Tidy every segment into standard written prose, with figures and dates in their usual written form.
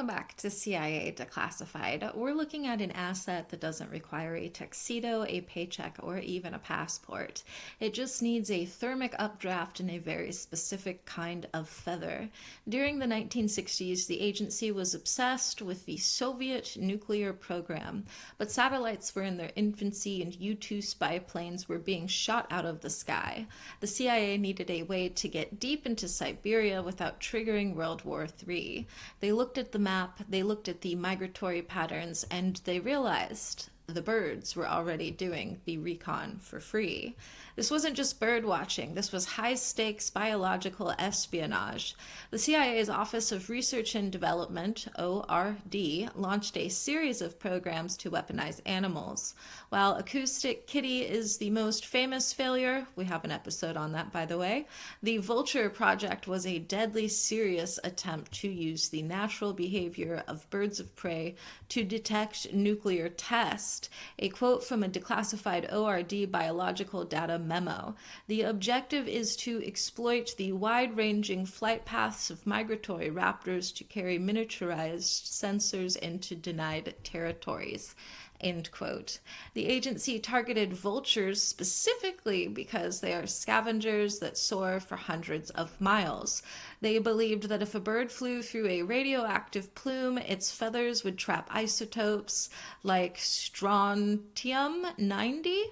welcome back to CIA Declassified. We're looking at an asset that doesn't require a tuxedo, a paycheck, or even a passport. It just needs a thermic updraft and a very specific kind of feather. During the 1960s, the agency was obsessed with the Soviet nuclear program, but satellites were in their infancy and U-2 spy planes were being shot out of the sky. The CIA needed a way to get deep into Siberia without triggering World War III. They looked at the map, they looked at the migratory patterns, and they realized the birds were already doing the recon for free. This wasn't just bird watching, this was high stakes biological espionage. The CIA's Office of Research and Development, ORD, launched a series of programs to weaponize animals. While Acoustic Kitty is the most famous failure, we have an episode on that by the way, the Vulture project was a deadly serious attempt to use the natural behavior of birds of prey to detect nuclear tests. A quote from a declassified ORD biological data memo. The objective is to exploit the wide-ranging flight paths of migratory raptors to carry miniaturized sensors into denied territories. End quote. The agency targeted vultures specifically because they are scavengers that soar for hundreds of miles. They believed that if a bird flew through a radioactive plume, its feathers would trap isotopes like strontium-90.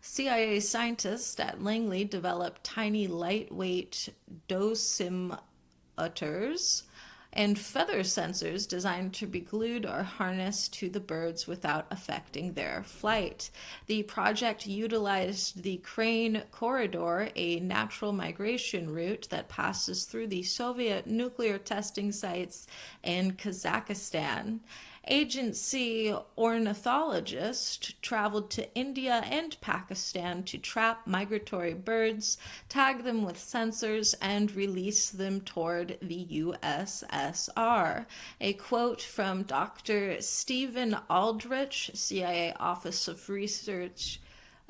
CIA scientists at Langley developed tiny lightweight dosimeters and feather sensors designed to be glued or harnessed to the birds without affecting their flight. The project utilized the Crane Corridor, a natural migration route that passes through the Soviet nuclear testing sites in Kazakhstan. Agency ornithologists traveled to India and Pakistan to trap migratory birds, tag them with sensors, and release them toward the USSR. A quote from Dr. Stephen Aldrich, CIA Office of Research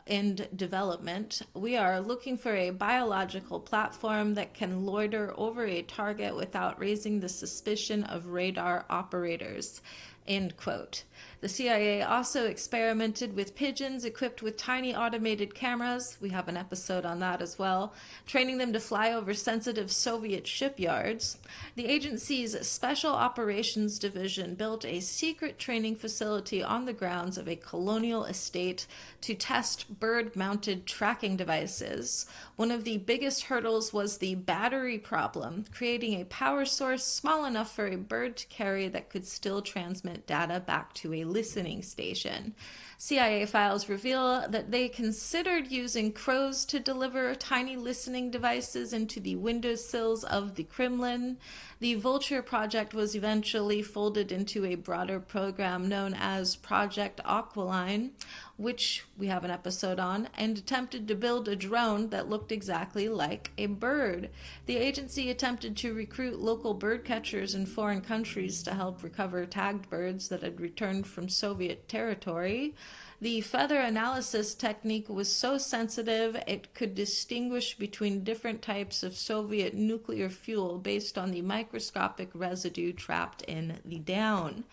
and Development. We are looking for a biological platform that can loiter over a target without raising the suspicion of radar operators. End quote. The CIA also experimented with pigeons equipped with tiny automated cameras. We have an episode on that as well, training them to fly over sensitive Soviet shipyards. The agency's Special Operations Division built a secret training facility on the grounds of a colonial estate to test bird-mounted tracking devices. One of the biggest hurdles was the battery problem, creating a power source small enough for a bird to carry that could still transmit data back to a listening station. CIA files reveal that they considered using crows to deliver tiny listening devices into the windowsills of the Kremlin. The Vulture project was eventually folded into a broader program known as Project Aquiline, which we have an episode on, and attempted to build a drone that looked exactly like a bird. The agency attempted to recruit local bird catchers in foreign countries to help recover tagged birds that had returned from Soviet territory. The feather analysis technique was so sensitive it could distinguish between different types of Soviet nuclear fuel based on the microscopic residue trapped in the down.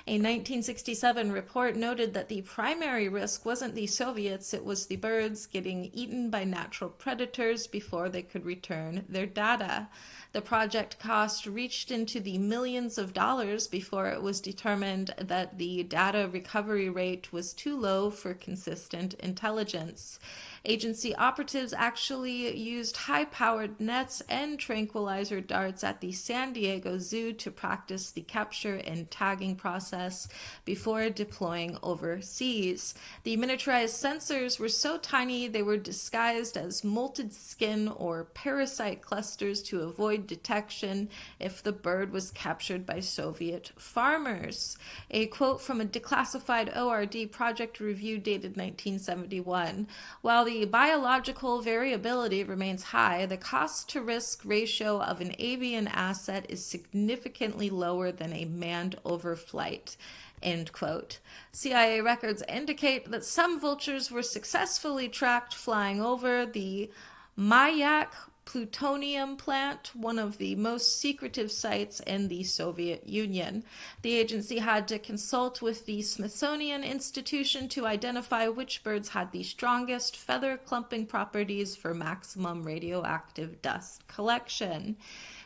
A 1967 report noted that the primary risk wasn't the Soviets, it was the birds getting eaten by natural predators before they could return their data. The project cost reached into the millions of dollars before it was determined that the data recovery rate was too low for consistent intelligence. Agency operatives actually used high-powered nets and tranquilizer darts at the San Diego Zoo to practice the capture and tagging process before deploying overseas. The miniaturized sensors were so tiny they were disguised as molted skin or parasite clusters to avoid detection if the bird was captured by Soviet farmers. A quote from a declassified ORD project review dated 1971. While the biological variability remains high, the cost-to-risk ratio of an avian asset is significantly lower than a manned overflight. End quote. CIA records indicate that some vultures were successfully tracked flying over the Mayak plutonium plant, one of the most secretive sites in the Soviet Union. The agency had to consult with the Smithsonian Institution to identify which birds had the strongest feather clumping properties for maximum radioactive dust collection.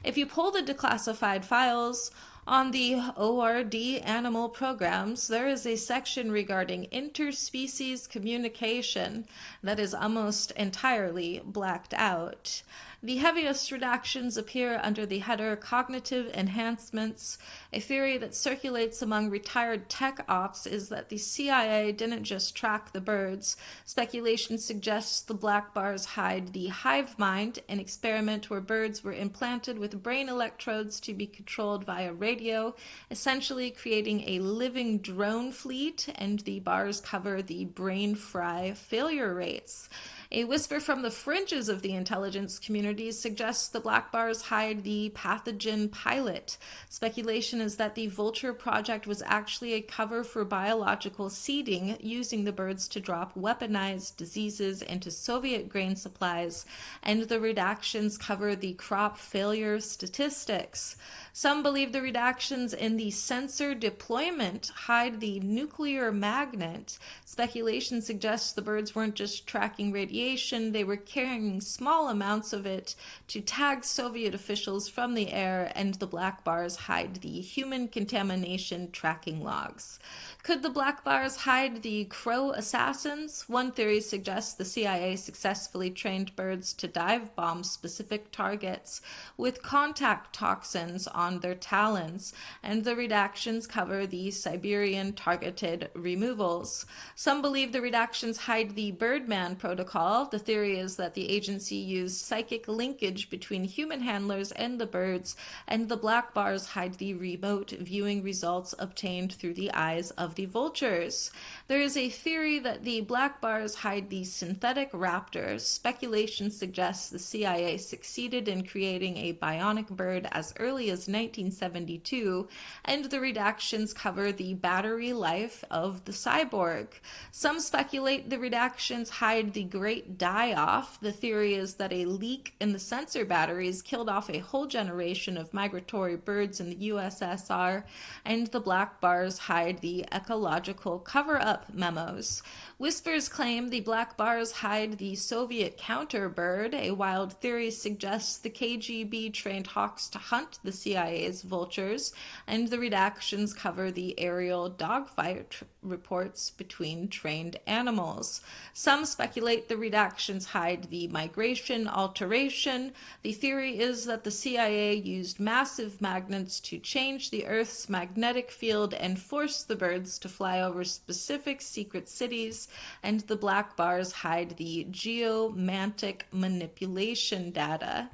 If you pull the declassified files on the ORD animal programs, there is a section regarding interspecies communication that is almost entirely blacked out. The heaviest redactions appear under the header Cognitive Enhancements. A theory that circulates among retired tech ops is that the CIA didn't just track the birds. Speculation suggests the black bars hide the hive mind, an experiment where birds were implanted with brain electrodes to be controlled via radio, essentially creating a living drone fleet, and the bars cover the brain fry failure rates. A whisper from the fringes of the intelligence community suggests the black bars hide the pathogen pilot. Speculation is that the Vulture project was actually a cover for biological seeding, using the birds to drop weaponized diseases into Soviet grain supplies, and the redactions cover the crop failure statistics. Some believe the redactions in the sensor deployment hide the nuclear magnet. Speculation suggests the birds weren't just tracking radiation, they were carrying small amounts of it to tag Soviet officials from the air, and the black bars hide the human contamination tracking logs. Could the black bars hide the crow assassins? One theory suggests the CIA successfully trained birds to dive bomb specific targets with contact toxins on their talons, and the redactions cover the Siberian targeted removals. Some believe the redactions hide the Birdman protocol. The theory is that the agency used psychic linkage between human handlers and the birds, and the black bars hide the remote viewing results obtained through the eyes of the vultures. There is a theory that the black bars hide the synthetic raptors. Speculation suggests the CIA succeeded in creating a bionic bird as early as 1972, and the redactions cover the battery life of the cyborg. Some speculate the redactions hide the great die-off. The theory is that a leak in the sensor batteries killed off a whole generation of migratory birds in the USSR, and the black bars hide the ecological cover-up memos. Whispers claim the black bars hide the Soviet counter-bird. A wild theory suggests the KGB trained hawks to hunt the CIA's vultures, and the redactions cover the aerial dogfight reports between trained animals. Some speculate the redactions hide the migration alteration. The theory is that the CIA used massive magnets to change the Earth's magnetic field and force the birds to fly over specific secret cities, and the black bars hide the geomantic manipulation data.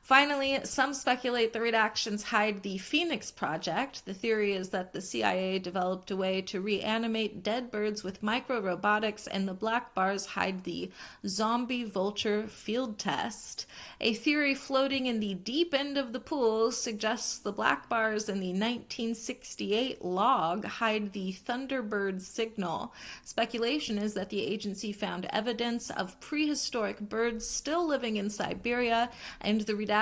Finally, some speculate the redactions hide the Phoenix Project. The theory is that the CIA developed a way to reanimate dead birds with micro-robotics, and the black bars hide the zombie vulture field test. A theory floating in the deep end of the pool suggests the black bars in the 1968 log hide the Thunderbird signal. Speculation is that the agency found evidence of prehistoric birds still living in Siberia, and the redactions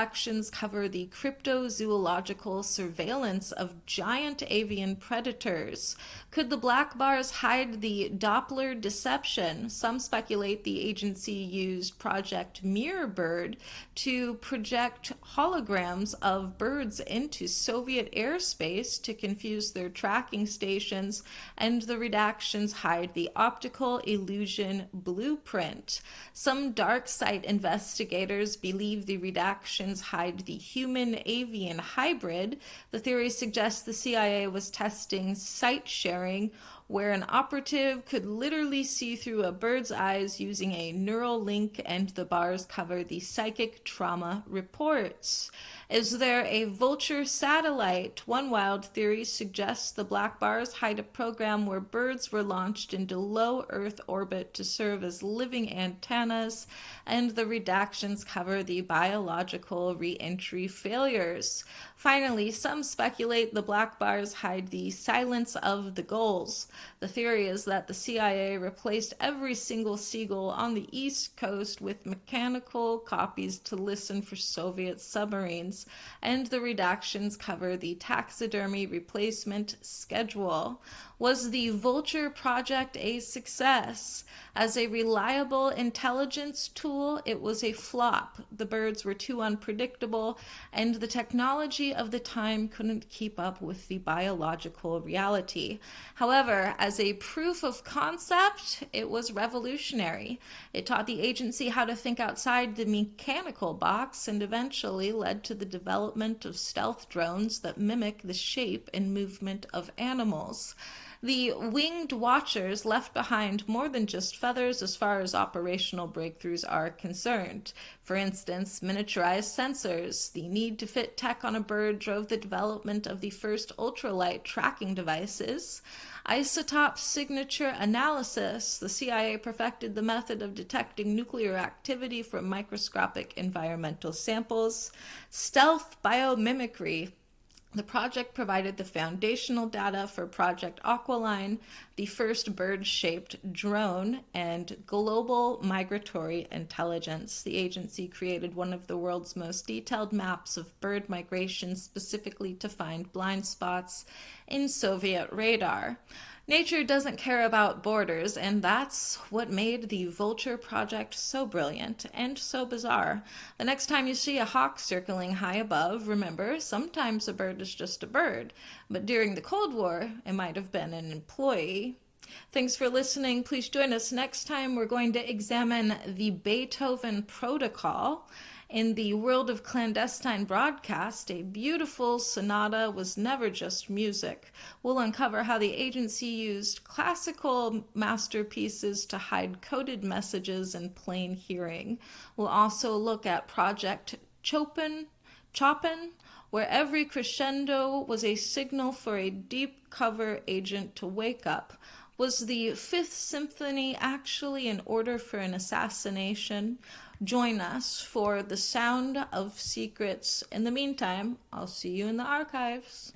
cover the cryptozoological surveillance of giant avian predators. Could the black bars hide the Doppler deception? Some speculate the agency used Project Mirrorbird to project holograms of birds into Soviet airspace to confuse their tracking stations, and the redactions hide the optical illusion blueprint. Some dark site investigators believe the redactions hide the human-avian hybrid. The theory suggests the CIA was testing site sharing, where an operative could literally see through a bird's eyes using a neural link, and the bars cover the psychic trauma reports. Is there a vulture satellite? One wild theory suggests the black bars hide a program where birds were launched into low Earth orbit to serve as living antennas, and the redactions cover the biological re-entry failures. Finally, some speculate the black bars hide the silence of the gulls. The theory is that the CIA replaced every single seagull on the East Coast with mechanical copies to listen for Soviet submarines, and the redactions cover the taxidermy replacement schedule. Was the Vulture project a success? As a reliable intelligence tool, it was a flop. The birds were too unpredictable, and the technology of the time couldn't keep up with the biological reality. However, as a proof of concept, it was revolutionary. It taught the agency how to think outside the mechanical box and eventually led to the development of stealth drones that mimic the shape and movement of animals. The winged watchers left behind more than just feathers as far as operational breakthroughs are concerned. For instance, miniaturized sensors. The need to fit tech on a bird drove the development of the first ultralight tracking devices. Isotope signature analysis. The CIA perfected the method of detecting nuclear activity from microscopic environmental samples. Stealth biomimicry. The project provided the foundational data for Project Aqualine, the first bird-shaped drone, and global migratory intelligence. The agency created one of the world's most detailed maps of bird migration specifically to find blind spots in Soviet radar. Nature doesn't care about borders, and that's what made the Vulture project so brilliant and so bizarre. The next time you see a hawk circling high above, remember, sometimes a bird is just a bird, but during the Cold War, it might have been an employee. Thanks for listening. Please join us next time. We're going to examine the Beethoven Protocol. In the world of clandestine broadcast, a beautiful sonata was never just music. We'll uncover how the agency used classical masterpieces to hide coded messages in plain hearing. We'll also look at Project Chopin, where every crescendo was a signal for a deep cover agent to wake up. Was the Fifth Symphony actually an order for an assassination? Join us for The Sound of Secrets. In the meantime, I'll see you in the archives.